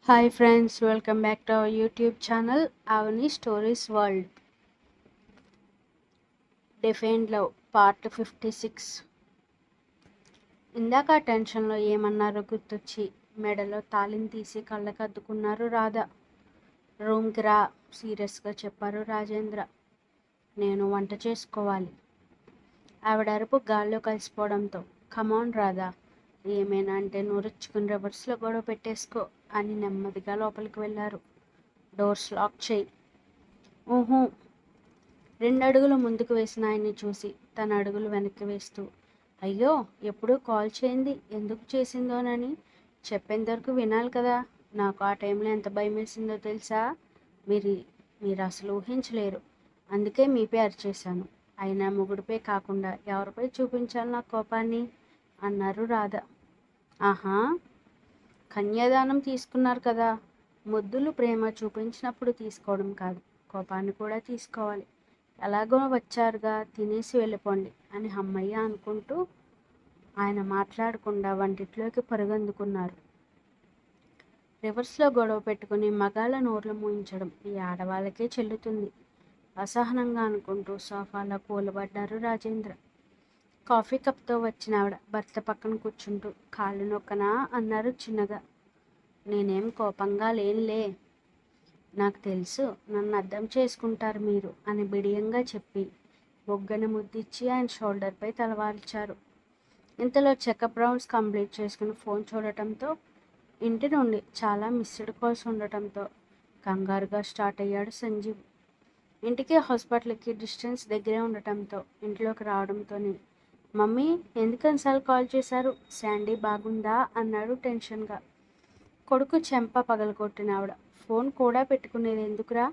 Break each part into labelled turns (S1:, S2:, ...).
S1: Hi friends, welcome back to our YouTube channel, Avani Stories World. Defend Love, Part 56. ఇందాక టెన్షన్లో ఏమన్నారో గుర్తొచ్చి మెడలో తాళిని తీసి కళ్ళకు అద్దుకున్నారు రాధ. రూమ్కి రా, సీరియస్గా చెప్పారు రాజేంద్ర. నేను వంట చేసుకోవాలి. ఆవిడ అరుపు గాల్లో కలిసిపోవడంతో కమాన్ రాధా, ఏమైనా అంటే నూరెచ్చుకుని రివర్స్లో గొడవ పెట్టేసుకో అని నెమ్మదిగా లోపలికి వెళ్ళారు. డోర్స్ లాక్ చేయి. ఊహూ. 2 అడుగులు ముందుకు వేసిన ఆయన్ని చూసి తన అడుగులు వెనక్కి వేస్తూ, అయ్యో ఎప్పుడూ కాల్ చేయింది ఎందుకు చేసిందోనని చెప్పేంతవరకు వినాలి కదా. నాకు ఆ టైంలో ఎంత భయం వేసిందో తెలుసా. మీరు అసలు ఊహించలేరు. అందుకే మీపై అరిచేశాను. అయినా మొగుడిపై కాకుండా ఎవరిపై చూపించాలి నా కోపాన్ని అన్నారు రాధ. ఆహా, కన్యాదానం తీసుకున్నారు కదా. ముద్దులు ప్రేమ చూపించినప్పుడు తీసుకోవడం కాదు, కోపాన్ని కూడా తీసుకోవాలి. ఎలాగో వచ్చారుగా, తినేసి వెళ్ళిపోండి అని అమ్మయ్య అనుకుంటూ ఆయన మాట్లాడకుండా వంటిట్లోకి పరుగందుకున్నారు. రివర్స్లో గొడవ పెట్టుకుని మగాళ్ళ నోర్లు మూయించడం ఈ ఆడవాళ్ళకే చెల్లుతుంది అసహనంగా అనుకుంటూ సోఫాలో కూలబడ్డారు రాజేంద్ర. కాఫీ కప్తో వచ్చిన ఆవిడ భర్త పక్కన కూర్చుంటూ కాళ్ళు నొక్కనా అన్నారు చిన్నగా. నేనేం కోపంగా లేనులే, నాకు తెలుసు నన్ను అర్థం చేసుకుంటారు మీరు అని బిడియంగా చెప్పి బొగ్గన ముద్దిచ్చి ఆయన షోల్డర్పై తలవాల్చారు. ఇంతలో చెకప్ రౌండ్స్ కంప్లీట్ చేసుకుని ఫోన్ చూడటంతో ఇంటి నుండి చాలా మిస్డ్ కాల్స్ ఉండటంతో కంగారుగా స్టార్ట్ అయ్యాడు సంజీవ్. ఇంటికి హాస్పిటల్కి డిస్టెన్స్ దగ్గరే ఉండటంతో ఇంట్లోకి రావడంతోనే మమ్మీ ఎందుకనిసార్లు కాల్ చేశారు, శాండీ బాగుందా అన్నాడు టెన్షన్గా. కొడుకు చెంప పగలగొట్టిన ఆవిడ, ఫోన్ కూడా పెట్టుకునేది ఎందుకురా,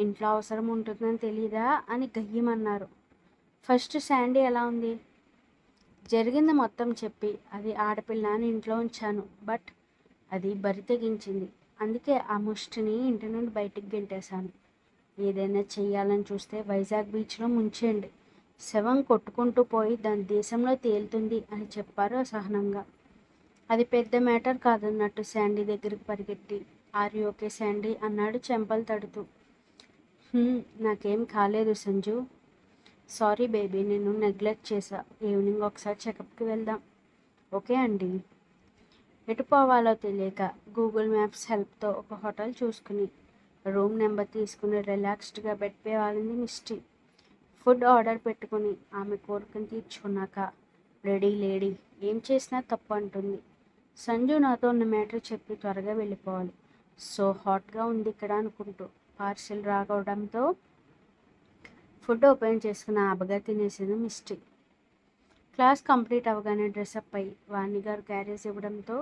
S1: ఇంట్లో అవసరం ఉంటుందని తెలీదా అని గయ్యమన్నారు. ఫస్ట్ శాండీ ఎలా ఉంది? జరిగింది మొత్తం చెప్పి అది ఆడపిల్ల అని ఇంట్లో ఉంచాను, బట్ అది బరి తెగించింది. అందుకే ఆ ముష్టిని ఇంటి నుండి బయటికి గెంటేశాను. ఏదైనా చెయ్యాలని చూస్తే వైజాగ్ బీచ్లో ముంచేయండి, శవం కొట్టుకుంటూ పోయి దాని దేశంలో తేలుతుంది అని చెప్పారు అసహనంగా. అది పెద్ద మ్యాటర్ కాదన్నట్టు శాండీ దగ్గరికి పరిగెట్టి ఆర్ యు ఓకే శాండీ అన్నాడు చెంపలు తడుతూ. నాకేం కాలేదు సంజు, సారీ బేబీ, నేను నెగ్లెక్ట్ చేశా. ఈవినింగ్ ఒకసారి చెకప్కి వెళ్దాం. ఓకే అండి. ఎటు పోవాలో తెలియక గూగుల్ మ్యాప్స్ హెల్ప్తో ఒక హోటల్ చూసుకుని రూమ్ నెంబర్ తీసుకుని రిలాక్స్డ్గా బెడ్పై వాలింది మిస్టీ. ఫుడ్ ఆర్డర్ పెట్టుకుని ఆమె కోరికను తీర్చుకున్నాక రెడీ లేడీ ఏం చేసినా తప్పు అంటుంది. సంజు నాతో ఉన్న మ్యాటర్ చెప్పి త్వరగా వెళ్ళిపోవాలి, సో హాట్గా ఉంది ఇక్కడ అనుకుంటూ పార్సిల్ రావడంతో ఫుడ్ ఓపెన్ చేసుకుని ఆబగా తినేసింది మిస్టీ. క్లాస్ కంప్లీట్ అవ్వగానే డ్రెస్అప్ అయి వాణి గారు క్యారేజ్ ఇవ్వడంతో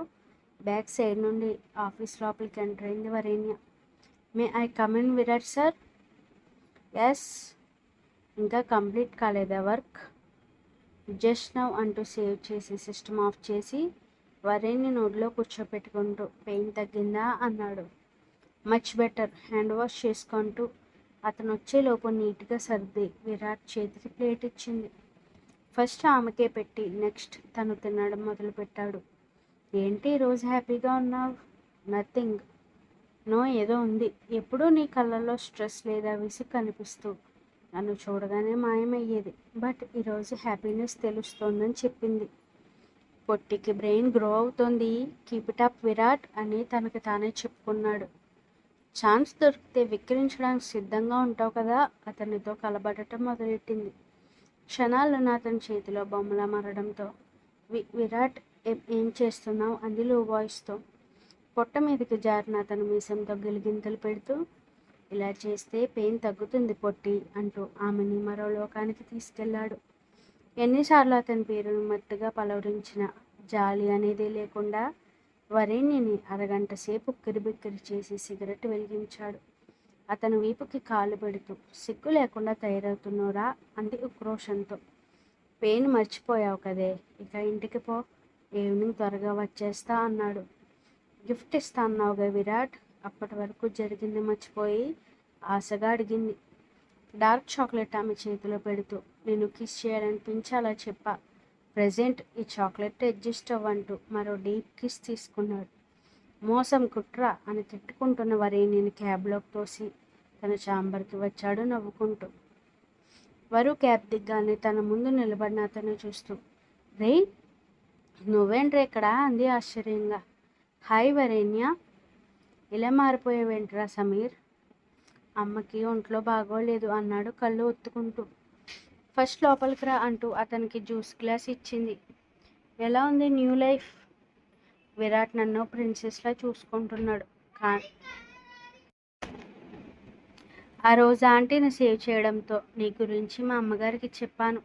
S1: బ్యాక్ సైడ్ నుండి ఆఫీస్ లోపలికి ఎంటర్ అయింది Varenya. May I come in Virat sir? Yes. ఇంకా కంప్లీట్ కాలేదా వర్క్? జస్ట్ నౌ అంటూ సేవ్ చేసి సిస్టమ్ ఆఫ్ చేసి వరేణ్య నోట్లో కూర్చోపెట్టుకుంటూ పెయిన్ తగ్గిందా అన్నాడు. మచ్ బెటర్, హ్యాండ్ వాష్ చేసుకుంటూ అతను వచ్చేలోపు నీట్గా సర్ది విరాట్ చేతికి ప్లేట్ ఇచ్చింది. ఫస్ట్ ఆమెకే పెట్టి నెక్స్ట్ తను తినడం మొదలుపెట్టాడు. ఏంటి ఈరోజు హ్యాపీగా ఉన్నావు? నథింగ్. నో, ఏదో ఉంది. ఎప్పుడూ నీ కళ్ళల్లో స్ట్రెస్ లేదా విసుగు కనిపిస్తూ నన్ను చూడగానే మాయమయ్యేది, బట్ ఈరోజు హ్యాపీనెస్ తెలుస్తోందని చెప్పింది. పొట్టికి బ్రెయిన్ గ్రో అవుతోంది, కీప్ ఇట్ అప్ విరాట్ అని తనకు తానే చెప్పుకున్నాడు. ఛాన్స్ దొరికితే విక్రించడానికి సిద్ధంగా ఉంటావు కదా. అతనితో కలబడటం మొదలెట్టింది. క్షణాలను అతని చేతిలో బొమ్మలా మారడంతో విరాట్ ఏం చేస్తున్నావు అంది లో వాయిస్తో. పొట్ట మీదకి జారిన అతను మీసంతో గిలిగింతలు పెడుతూ, ఇలా చేస్తే పెయిన్ తగ్గుతుంది పొట్టి అంటూ ఆమెని మరో లోకానికి తీసుకెళ్లాడు. ఎన్నిసార్లు అతని పేరును మట్టుగా పలవరించిన జాలి అనేది లేకుండా వరేణ్యని అరగంట సేపు ఉక్కిరిబిక్కిరి చేసి సిగరెట్ వెలిగించాడు. అతను వీపుకి కాలు పెడుతూ, సిగ్గు లేకుండా తయారవుతున్నారా అంది ఉక్రోషంతో. పెయిన్ మర్చిపోయావు కదే, ఇక ఇంటికి పో, ఈవినింగ్ త్వరగా వచ్చేస్తా అన్నాడు. గిఫ్ట్ ఇస్తా అన్నావుగా విరాట్, అప్పటి వరకు జరిగింది మర్చిపోయి ఆశగా అడిగింది. డార్క్ చాక్లెట్ ఆమె చేతిలో పెడుతూ, నేను కిస్ చేయాలనిపించి అలా చెప్పా. ప్రెజెంట్ ఈ చాక్లెట్ అడ్జస్ట్ అవ్వంటూ మరో డీప్ కిస్ తీసుకున్నాడు. మోసం కుట్ర అని తిట్టుకుంటున్న వరేణ్యని క్యాబ్లోకి తోసి తన ఛాంబర్కి వచ్చాడు నవ్వుకుంటూ. వరు క్యాబ్ దిగ్గానే తన ముందు నిలబడిన అతను చూస్తూ, రే నువ్వేంట్రా ఇక్కడ అంది ఆశ్చర్యంగా. హాయ్ వరేణ్య, ఇలా మారిపోయావేంట్రా సమీర్? అమ్మకి ఒంట్లో బాగోలేదు అన్నాడు కళ్ళు ఒత్తుకుంటూ. ఫస్ట్ లోపలికి రా అంటూ అతనికి జ్యూస్ గ్లాస్ ఇచ్చింది. ఎలా ఉంది న్యూ లైఫ్? విరాట్ నన్ను ప్రిన్సెస్లా చూసుకుంటున్నాడు. ఆ రోజు ఆంటీని సేవ్ చేయడంతో నీ గురించి మా అమ్మగారికి చెప్పాను.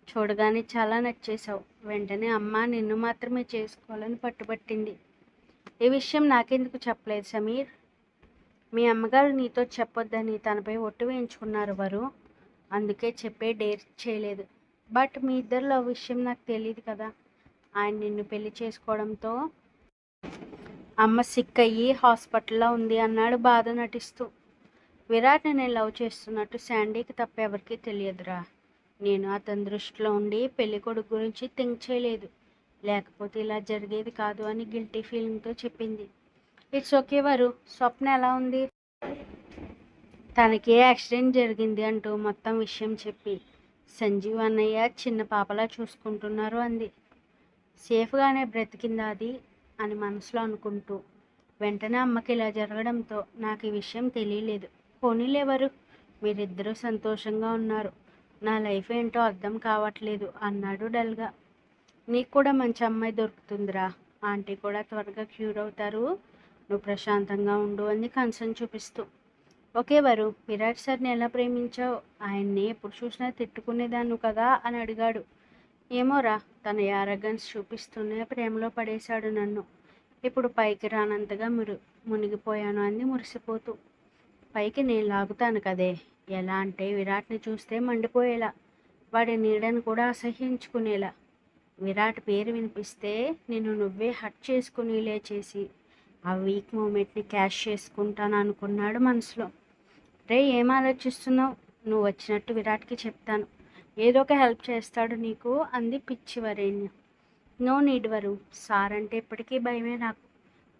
S1: చూడగానే చాలా నచ్చేశావు. వెంటనే అమ్మ నిన్ను మాత్రమే చేసుకోవాలని పట్టుబట్టింది. ఈ విషయం నాకెందుకు చెప్పలేదు సమీర్? మీ అమ్మగారు నీతో చెప్పొద్దని తనపై ఒట్టు వేయించుకున్నారు వరు. అందుకే చెప్పే డేర్ చేయలేదు. బట్ మీ ఇద్దరిలో విషయం నాకు తెలియదు కదా. ఆయన నిన్ను పెళ్లి చేసుకోవడంతో అమ్మ సిక్ అయ్యి హాస్పిటల్లో ఉంది అన్నాడు బాధ నటిస్తూ. విరాట్ని నేను లవ్ చేస్తున్నట్టు శాండీకి తప్ప ఎవరికీ తెలియదురా. నేను అతని దృష్టిలో ఉండి పెళ్లి కొడుకు గురించి థింక్ చేయలేదు. లేకపోతే ఇలా జరిగేది కాదు అని గిల్టీ ఫీలింగ్తో చెప్పింది. ఇట్స్ ఓకే వరు. స్వప్న ఎలా ఉంది? తనకి యాక్సిడెంట్ జరిగింది అంటూ మొత్తం విషయం చెప్పి సంజీవ్ అన్నయ్య చిన్న పాపలా చూసుకుంటున్నారు అంది. సేఫ్గానే బ్రతికిందా అది అని మనసులో అనుకుంటూ. వెంటనే అమ్మకి ఇలా జరగడంతో నాకు ఈ విషయం తెలియలేదు. పోనీలేవరు, మీరిద్దరూ సంతోషంగా ఉన్నారు. నా లైఫ్ ఏంటో అర్థం కావట్లేదు అన్నాడు డల్గా. నీకు కూడా మంచి అమ్మాయి దొరుకుతుందిరా. ఆంటీ కూడా త్వరగా క్యూర్ అవుతారు. నువ్వు ప్రశాంతంగా ఉండు అంది కన్సర్న్ చూపిస్తూ. ఓకే వరు, విరాట్ సార్ని ఎలా ప్రేమించావు? ఆయన్ని ఎప్పుడు చూసినా తిట్టుకునేదాన్ని కదా అని అడిగాడు. ఏమోరా, తన యారగన్స్ చూపిస్తూనే ప్రేమలో పడేశాడు నన్ను. ఇప్పుడు పైకి రానంతగా మునిగిపోయాను అంది మురిసిపోతూ. పైకి నేను లాగుతాను కదే. ఎలా అంటే విరాట్ని చూస్తే మండిపోయేలా, వాడి నీడను కూడా అసహ్యించుకునేలా. విరాట్ పేరు వినిపిస్తే నిన్ను నువ్వే హట్ చేసుకునేలే చేసి ఆ వీక్ మూమెంట్ని క్యాష్ చేసుకుంటాను అనుకున్నాడు మనసులో. రే ఏం ఆలోచిస్తున్నావు? నువ్వు వచ్చినట్టు విరాట్కి చెప్తాను. ఏదో ఒక హెల్ప్ చేస్తాడు నీకు అంది పిచ్చి వరేణ్య. నో నీడ్ వరు. సార్ అంటే ఇప్పటికీ భయమే నాకు.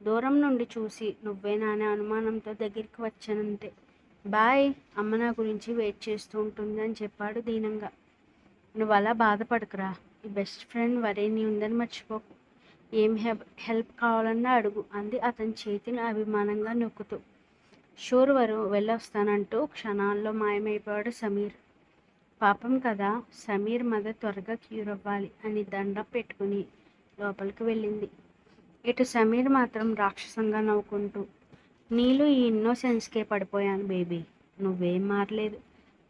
S1: దూరం నుండి చూసి నువ్వేనా అనే అనుమానంతో దగ్గరికి వచ్చానంతే. బాయ్, అమ్మ నా గురించి వెయిట్ చేస్తూ ఉంటుంది అని చెప్పాడు దీనంగా. నువ్వు అలా బాధపడకురా. ఈ బెస్ట్ ఫ్రెండ్ వరేణ్య ఉందని మర్చిపోకు. ఏం హెల్ప్ కావాలన్నా అడుగు అంది అతని చేతిని అభిమానంగా నొక్కుతూ. షూర్ వరు, వెళ్ళొస్తానంటూ క్షణాల్లో మాయమైపోయాడు సమీర్. పాపం కదా, సమీర్ మదర్ త్వరగా క్యూర్ అవ్వాలి అని దండ పెట్టుకుని లోపలికి వెళ్ళింది. ఇటు సమీర్ మాత్రం రాక్షసంగా నవ్వుకుంటూ, నీళ్ళు ఈ ఇన్నోసెన్స్కే పడిపోయాను బేబీ. నువ్వేం మారలేదు.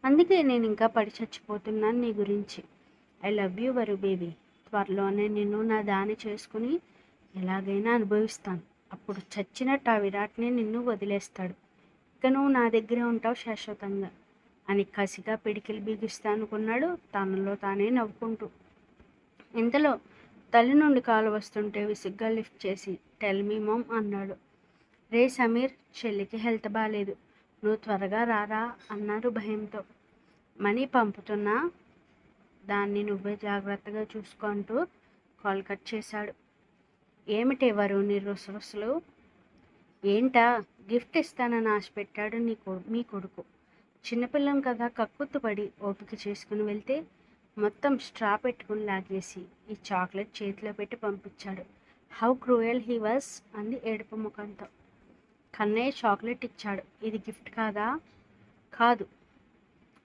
S1: అందుకే నేను ఇంకా పడి చచ్చిపోతున్నాను నీ గురించి. ఐ లవ్ యూ వరు బేబీ. త్వరలోనే నిన్ను నా దాని చేసుకుని ఎలాగైనా అనుభవిస్తాను. అప్పుడు చచ్చినట్టు ఆ విరాట్నే నిన్ను వదిలేస్తాడు. ఇక నువ్వు నా దగ్గరే ఉంటావు శాశ్వతంగా అని కసిగా పిడికిలు బిగిస్తానుకున్నాడు తనలో తానే నవ్వుకుంటూ. ఇంతలో తల్లి నుండి కాలు వస్తుంటే విసుగ్గా లిఫ్ట్ చేసి టెల్ మీ మామ్ అన్నాడు. రే సమీర్, చెల్లికి హెల్త్ బాగాలేదు, నువ్వు త్వరగా రారా అన్నారు భయంతో. మనీ పంపుతున్నా, దాన్ని నువ్వే జాగ్రత్తగా చూసుకుంటూ కాల్ కట్ చేశాడు. ఏమిటెవరు నీ రుసరుసలు? ఏంటా, గిఫ్ట్ ఇస్తానని ఆశ పెట్టాడు మీ కొడుకు. చిన్నపిల్లం కదా కక్కుర్తుపడి ఓపిక చేసుకుని వెళ్తే మొత్తం స్ట్రా పెట్టుకుని లాగేసి ఈ చాక్లెట్ చేతిలో పెట్టి పంపించాడు. హౌ క్రూయల్ హీ వాస్ అంది ఏడుపు ముఖంతో. కన్నయ్య చాక్లెట్ ఇచ్చాడు. ఇది గిఫ్ట్ కాదా? కాదు.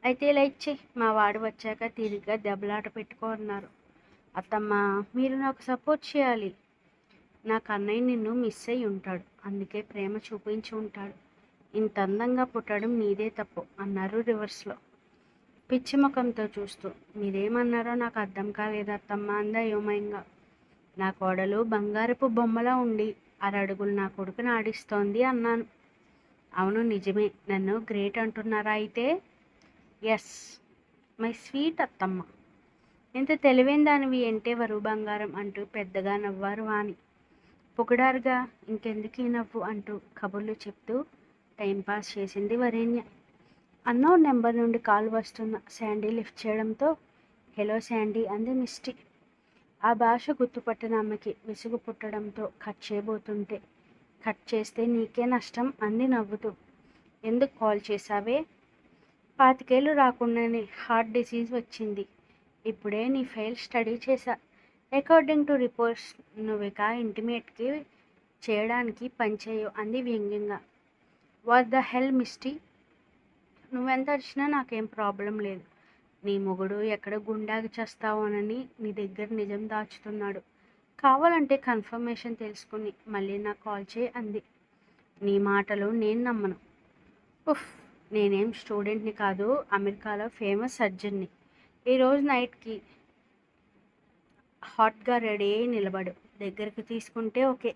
S1: అయితే ఇలా ఇచ్చి మా వాడు వచ్చాక తీరిగ్గా దెబ్బలాట పెట్టుకున్నారు. అత్తమ్మ, మీరు నాకు సపోర్ట్ చేయాలి. నా కన్నయ్య నిన్ను మిస్ అయ్యి ఉంటాడు. అందుకే ప్రేమ చూపించి ఉంటాడు. ఇంత అందంగా పుట్టడం నీదే తప్పు అన్నారు రివర్స్లో పిచ్చి ముఖంతో చూస్తూ. మీరేమన్నారో నాకు అర్థం కాలేదు అత్తమ్మ అంద అయోమయంగా. నా కోడలు బంగారపు బొమ్మలా ఉండి అరడుగులు నా కొడుకుని ఆడిస్తోంది అన్నాను. అవును నిజమే. నన్ను గ్రేట్ అంటున్నారా అయితే? ఎస్ మై స్వీట్ అత్తమ్మ. ఎంత తెలివైన దానివి అంటే వరు బంగారం అంటూ పెద్దగా నవ్వారు వాణి. పొగిడారుగా, ఇంకెందుకు నవ్వు అంటూ కబుర్లు చెప్తూ టైంపాస్ చేసింది వరేణ్య. అన్నోన్ నెంబర్ నుండి కాల్ వస్తున్న శాండీ లిఫ్ట్ చేయడంతో హలో శాండీ అంది మిస్టీ. ఆ భాష గుర్తుపట్టిన అమ్మకి విసుగు పుట్టడంతో కట్ చేయబోతుంటే కట్ చేస్తే నీకే నష్టం అంది నవ్వుతూ. ఎందుకు కాల్ చేశావే? 25 ఏళ్ళు రాకుండానే హార్ట్ డిసీజ్ వచ్చింది. ఇప్పుడే నీ ఫైల్ స్టడీ చేశా. అకార్డింగ్ టు రిపోర్ట్స్ నువ్విక ఇంటిమేట్కి చేయడానికి పనిచేయవు అంది వ్యంగ్యంగా. What the hell Misty? నువ్వెంత అరిచినా నాకేం ప్రాబ్లం లేదు. నీ మొగుడు ఎక్కడ గుండాకి చేస్తావోనని నీ దగ్గర నిజం దాచుతున్నాడు. కావాలంటే కన్ఫర్మేషన్ తెలుసుకుని మళ్ళీ నాకు కాల్ చేయి అంది. నీ మాటలు నేను నమ్మను. ఉఫ్, నేనేం స్టూడెంట్ని కాదు, అమెరికాలో ఫేమస్ సర్జన్ని. ఈరోజు నైట్కి హాట్గా రెడీ అయి నిలబడు. దగ్గరికి తీసుకుంటే ఓకే,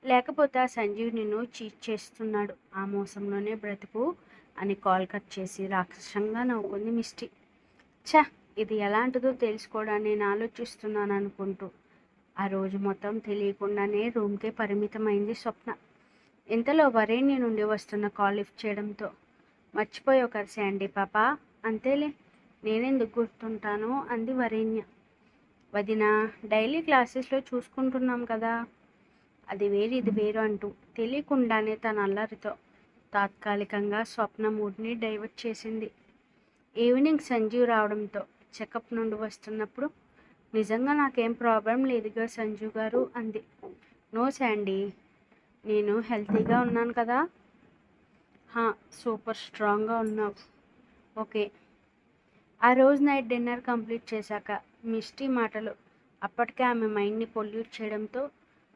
S1: లేకపోతే ఆ సంజీవ్ నిన్ను చీట్ చేస్తున్నాడు. ఆ మోసంలోనే బ్రతుకు అని కాల్ కట్ చేసి రాక్షసంగా నవ్వుకుంది మిస్టీ. ఛ, ఇది ఎలాంటిదో తెలుసుకోవడానికి నేను ఆలోచిస్తున్నాను అనుకుంటూ ఆ రోజు మొత్తం తెలియకుండానే రూమ్కే పరిమితమైంది స్వప్న. ఇంతలో వరేణ్య నుండి వస్తున్న కాల్ లిఫ్ట్ చేయడంతో మర్చిపోయి ఒకరు శాండీ పాప. అంతేలే, నేనెందుకు గుర్తుంటాను అంది వరేణ్య. వదిన, డైలీ క్లాసెస్లో చూసుకుంటున్నాం కదా, అది వేరు ఇది వేరు అంటూ తెలియకుండానే తన అల్లరితో తాత్కాలికంగా స్వప్న మూడ్ని డైవర్ట్ చేసింది. ఈవినింగ్ సంజీవ్ రావడంతో చెకప్ నుండి వస్తున్నప్పుడు నిజంగా నాకేం ప్రాబ్లం లేదుగా సంజీవ్ గారు అంది. నో శాండీ, నేను హెల్తీగా ఉన్నాను కదా. సూపర్ స్ట్రాంగ్గా ఉన్నావు. ఓకే. ఆ రోజు నైట్ డిన్నర్ కంప్లీట్ చేశాక మిస్టీ మాటలు అప్పటికే ఆమె మైండ్ని పొల్యూట్ చేయడంతో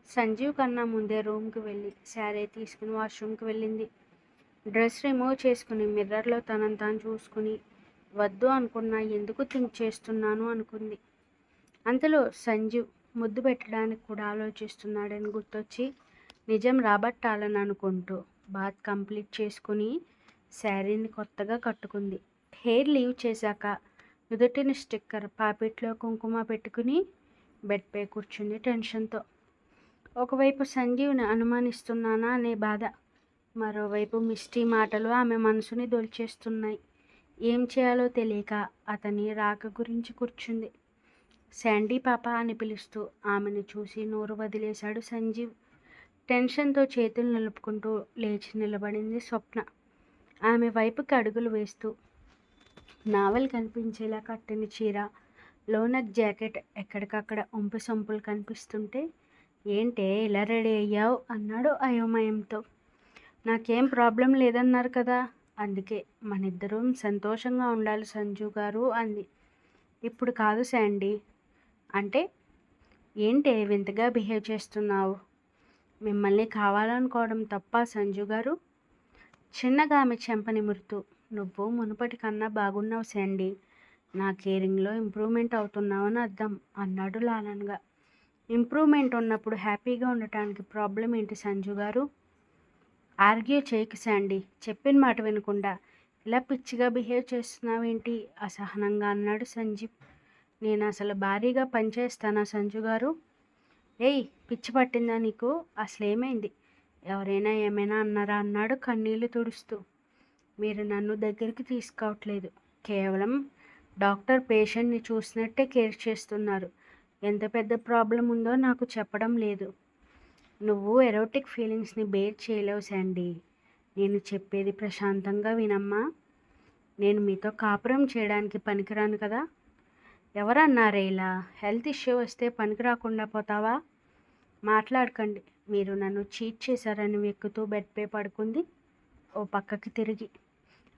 S1: సంజీవ్ కన్నా ముందే రూమ్కి వెళ్ళి శారీ తీసుకుని వాష్రూమ్కి వెళ్ళింది. డ్రెస్ రిమూవ్ చేసుకుని మిర్రర్లో తనని తాను చూసుకుని వద్దు అనుకున్నా ఎందుకు థింక్ చేస్తున్నాను అనుకుంది. అంతలో సంజీవ్ ముద్దు పెట్టడానికి కూడా ఆలోచిస్తున్నాడని గుర్తొచ్చి నిజం రాబట్టాలని అనుకుంటూ బాత్ కంప్లీట్ చేసుకుని శారీని కొత్తగా కట్టుకుంది. హెయిర్ లీవ్ చేశాక నుదుటిని స్టిక్కర్, పాపిట్లో కుంకుమ పెట్టుకుని బెడ్పై కూర్చుంది టెన్షన్తో. ఒకవైపు సంజీవ్ని అనుమానిస్తున్నానా అనే బాధ, మరోవైపు మిస్టీ మాటలు ఆమె మనసుని దొల్చేస్తున్నాయి. ఏం చేయాలో తెలియక అతని రాక గురించి కూర్చుంది. శాండీ పాప అని పిలుస్తూ ఆమెను చూసి నోరు వదిలేశాడు సంజీవ్. టెన్షన్తో చేతులు నిలుపుకుంటూ లేచి నిలబడింది స్వప్న. ఆమె వైపుకి అడుగులు వేస్తూ నావల్ కనిపించేలా కట్టిన చీర, లోనక్ జాకెట్ ఎక్కడికక్కడ ఒంపు సొంపులు కనిపిస్తుంటే ఏంటే ఇలా రెడీ అయ్యావు అన్నాడు అయోమయంతో. నాకేం ప్రాబ్లం లేదన్నారు కదా, అందుకే మనిద్దరం సంతోషంగా ఉండాలి సంజీవ్ గారు అంది. ఇప్పుడు కాదు శాండీ. అంటే ఏంటే వింతగా బిహేవ్ చేస్తున్నావు? మిమ్మల్ని కావాలనుకోవడం తప్ప సంజు గారు? చిన్నగా ఆమె చెంప నిమురుతూ నువ్వు మునుపటి కన్నా బాగున్నావు శాండీ, నా కేరింగ్లో ఇంప్రూవ్మెంట్ అవుతున్నావని అర్థం అన్నాడు లాలనగా. ఇంప్రూవ్మెంట్ ఉన్నప్పుడు హ్యాపీగా ఉండటానికి ప్రాబ్లం ఏంటి సంజు గారు? ఆర్గ్యూ చేయకు శాండీ, చెప్పిన మాట వినకుండా ఇలా పిచ్చిగా బిహేవ్ చేస్తున్నావేంటి అసహనంగా అన్నాడు సంజీవ్. నేను అసలు భారీగా పనిచేస్తానా సంజు గారు? ఏయ్, పిచ్చి పట్టిందా నీకు? అసలేమైంది? ఎవరైనా ఏమైనా అన్నారా అన్నాడు కన్నీళ్లు తుడుస్తూ. మీరు నన్ను దగ్గరికి తీసుకోవట్లేదు, కేవలం డాక్టర్ పేషెంట్ని చూసినట్టే కేర్ చేస్తున్నారు. ఎంత పెద్ద ప్రాబ్లం ఉందో నాకు చెప్పడం లేదు. నువ్వు ఎరోటిక్ ఫీలింగ్స్ని బేర్ చేయలేవు శాండీ. నేను చెప్పేది ప్రశాంతంగా వినమ్మా. నేను మీతో కాపురం చేయడానికి పనికిరాను కదా. ఎవరన్నారే ఇలా? హెల్త్ ఇష్యూ వస్తే పనికి రాకుండా పోతావా? మాట్లాడకండి. మీరు నన్ను చీట్ చేశారని వెక్కుతూ బెడ్పై పడుకుంది ఓ పక్కకి తిరిగి.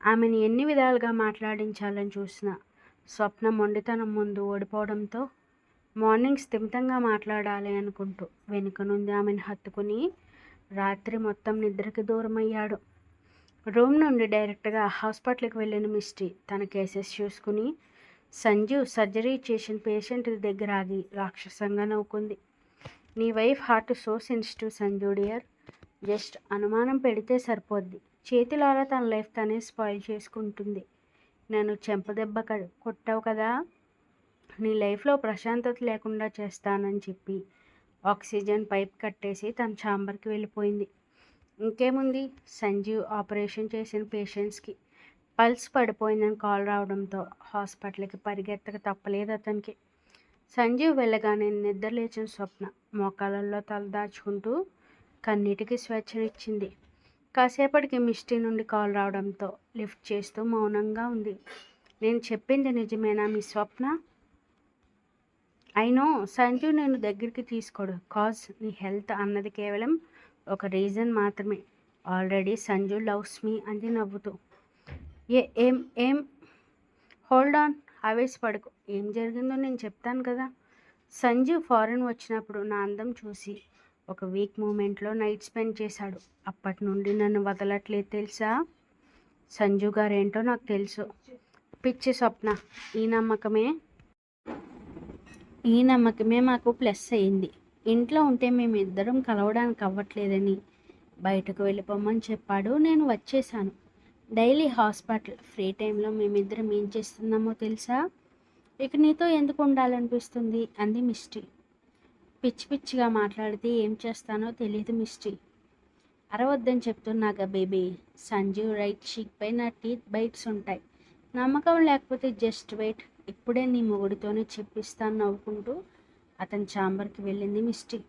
S1: ఆమెను ఎన్ని విధాలుగా మాట్లాడించాలని చూసినా స్వప్న మొండితనం ముందు ఓడిపోవడంతో మార్నింగ్ స్థిమితంగా మాట్లాడాలి అనుకుంటూ వెనుక నుండి ఆమెను హత్తుకుని రాత్రి మొత్తం నిద్రకి దూరమయ్యాడు. రూమ్ నుండి డైరెక్ట్గా హాస్పిటల్కి వెళ్ళిన మిస్టీ తన కేసెస్ చూసుకుని సంజీవ్ సర్జరీ చేసిన పేషెంట్ దగ్గర ఆగి రాక్షసంగా నవ్వుకుంది. నీ wife heart so sensitive Sanju dear, just అనుమానం పెడితే సరిపోద్ది, చేతులారా తన లైఫ్ తనే స్పాయిల్ చేసుకుంటుంది. నన్ను చెంపదెబ్బ కొట్టావు కదా, నీ లైఫ్లో ప్రశాంతత లేకుండా చేస్తానని చెప్పి ఆక్సిజన్ పైప్ కట్టేసి తన ఛాంబర్కి వెళ్ళిపోయింది. ఇంకేముంది, సంజీవ్ ఆపరేషన్ చేసిన పేషెంట్స్కి పల్స్ పడిపోయిందని కాల్ రావడంతో హాస్పిటల్కి పరిగెత్తక తప్పలేదు అతనికి. సంజీవ్ వెళ్ళగానే నిద్ర లేచిన స్వప్న మోకాళ్ళల్లో తల దాచుకుంటూ కన్నీటికి స్వేచ్ఛనిచ్చింది. కాసేపటికి మిస్టీ నుండి కాల్ రావడంతో లిఫ్ట్ చేస్తూ మౌనంగా ఉంది. నేను చెప్పింది నిజమేనా మీ స్వప్న? అయినో సంజు నేను దగ్గరికి తీసుకోడు. కాజ్ నీ హెల్త్ అన్నది కేవలం ఒక రీజన్ మాత్రమే. ఆల్రెడీ సంజు లవ్స్ మీ అంది నవ్వుతూ. ఏం ఏం హోల్డ్ ఆన్, ఆవేశపడకు. ఏం జరిగిందో నేను చెప్తాను కదా. సంజు ఫారెన్ వచ్చినప్పుడు నా అందం చూసి ఒక వీక్ మూమెంట్లో నైట్ స్పెండ్ చేశాడు. అప్పటి నుండి నన్ను వదలట్లేదు తెలుసా. సంజు గారేంటో నాకు తెలుసు. పిచ్చి స్వప్న, ఈ నమ్మకమే మాకు ప్లస్ అయింది. ఇంట్లో ఉంటే మేమిద్దరం కలవడానికి అవ్వట్లేదని బయటకు వెళ్ళిపోమని చెప్పాడు. నేను వచ్చేసాను. డైలీ హాస్పిటల్, ఫ్రీ టైంలో మేమిద్దరం ఏం చేస్తున్నామో తెలుసా. ఇక నీతో ఎందుకు ఉండాలనిపిస్తుంది అంది మిస్టీ. పిచ్చి పిచ్చిగా మాట్లాడితే ఏం చేస్తానో తెలియదు మిస్టీ. అరవద్దని చెప్తున్నాగా బేబీ. సంజు రైట్ చీక్ పై నా టీత్ బైట్స్ ఉంటాయి. నమ్మకం లేకపోతే జస్ట్ వెయిట్, ఇప్పుడే నీ మొగుడితోనే చెప్పిస్తాను నవ్వుకుంటూ అతని ఛాంబర్కి వెళ్ళింది మిస్టీ.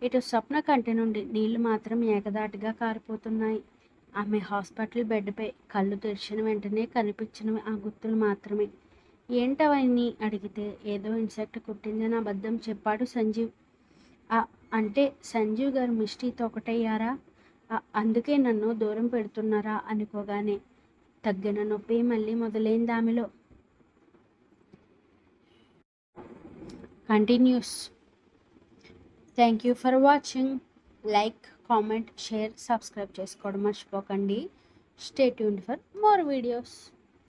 S1: ఇటు స్వప్న కంటి నుండి నీళ్లు మాత్రం ఏకదాటిగా కారిపోతున్నాయి. ఆమె హాస్పిటల్ బెడ్పై కళ్ళు తెరిచిన వెంటనే కనిపించినవి ఆ గుర్తులు మాత్రమే. ఏంటవన్నీ అడిగితే ఏదో ఇన్సెక్ట్ కుట్టిందని అబద్ధం చెప్పాడు సంజీవ్. అంటే సంజీవ్ గారు మిస్టీతో ఒకటయ్యారా? అందుకే నన్ను దూరం పెడుతున్నారా అనుకోగానే తగ్గిన నొప్పి మళ్ళీ మొదలైంది ఆమెలో. Continuous. Thank you for watching. Like, comment, share, subscribe చేసుకోవడం మర్చిపోకండి. Stay tuned for more videos.